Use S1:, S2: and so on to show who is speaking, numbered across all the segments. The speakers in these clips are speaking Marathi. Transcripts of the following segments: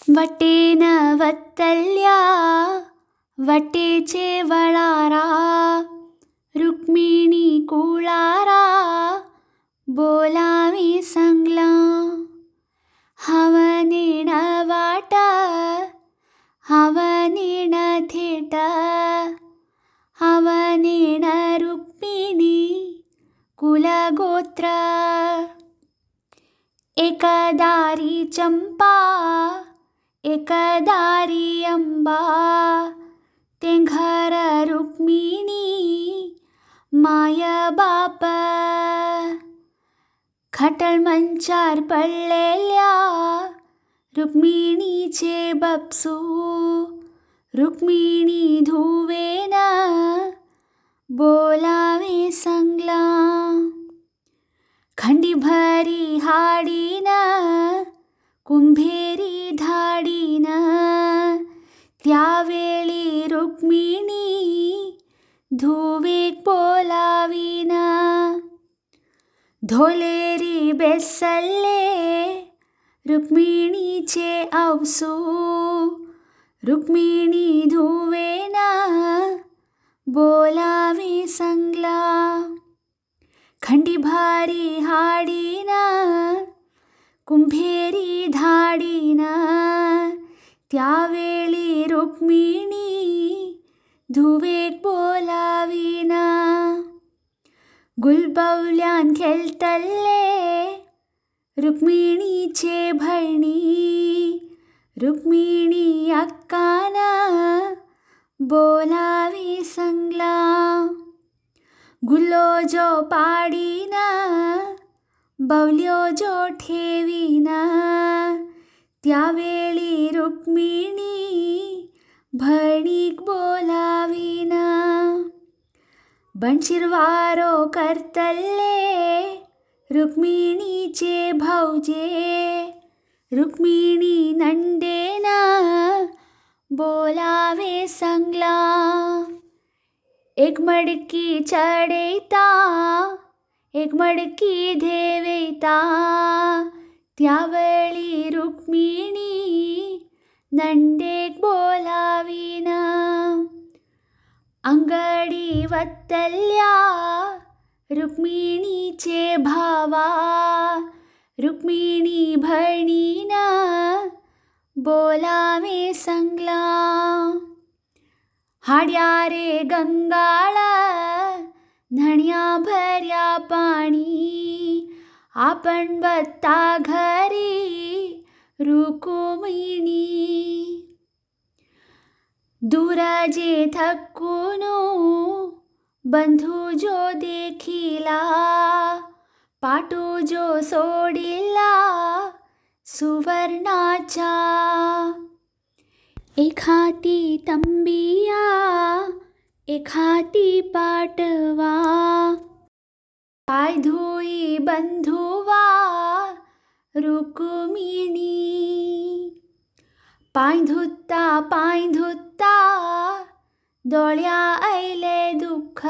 S1: वटेन वत्तल्या वटेचे वळारा, रुक्मिणी कुळारा बोलावी संगला. हवनेण वाट हवनेण थेट, हवनेण रुक्मिणी कुलगोत्र. एकदारी चंपा एकदारी अंबा, ते घर रुक्मिणी माय बाप. खटल मंचार पडलेल्या रुक्मिणीचे बपसू, रुक्मिणी धुवेन बोलावे संगला. खंडीभरी हाडीन कुंभेरी धाडीन, त्यावेळी रुक्मिणी धुवेक बोलावीन. धोलेरी बेसल्ले रुक्मिणीचे अवसू, रुक्मिणी धुवेन बोलावे संगला. खंडीभरी हाडीन कुंभेरी धाडीन, त्यावेळी रुक्मिणी धुवेक बोलावीन. गुलबवल्यान खेळतले रुक्मिणीचे भयणी, रुक्मिणी अक्कान बोलावी संगला. गुल्लो जो पाडीन बवल्यो जो ठेवीन, त्यावेळी रुक्मिणी भयणीक बोलावीन. बनशिरवारो करतले रुक्मिणीचे भाऊजे, रुक्मिणी नंडेन बोलावे संगला. एक मडकी चढैता एक मडकी धेवैता, त्यावेळी रुक्मिणी नंडेक बोलावीन. अंगडी वत्तल्या रुक्मिणीचे भावा, रुक्मिणी भयणीन बोलावे संगला. हाड्या रे गंगाळ न्हण्या भर्या पाणी, आपण बत्ता घरी रुक्मिणी. दूर जे थकून बंधू जो देखिला, पाटू जो सोडिला सुवर्णाचा. एक हाती तंबिया एक हाती पाटवा, पाय धुई बंधुवा रुक्मिणी. पाय धुत्ता दोळ्या ऐले दुःख,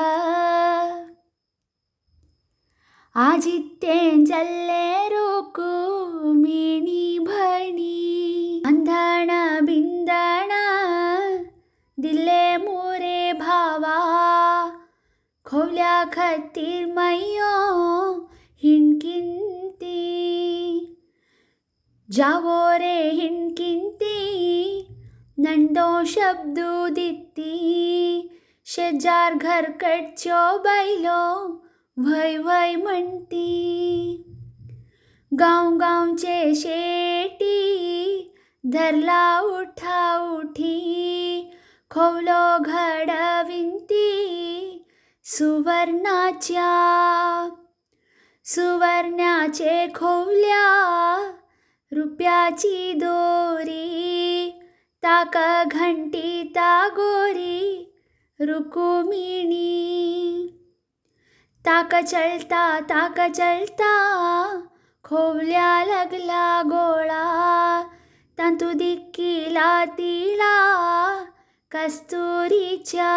S1: आजित्तेन जल्ले रुक्मिणी भयणी. अंधण बिंदण दिले मोरे भावा, खोवल्या खातीर मैयो हिणकिंती. जावो रे हिणकिंती नंदो शब्दू दित्ती, शेजार घरकडच्यो बायलो व्हय व्हय म्हणती. गांव गांवचे शेटी धरला उठा उठी, खोवलो घडविंती सुवर्णाच्या. सुवर्णाचे खोवल्या रुपयाची दोरी, ताक घंटी गोरी रुक्मिणी. ताक चलता खोवल्या लागला गोळा, तांतू दिक्कीला तिळा कस्तुरीच्या.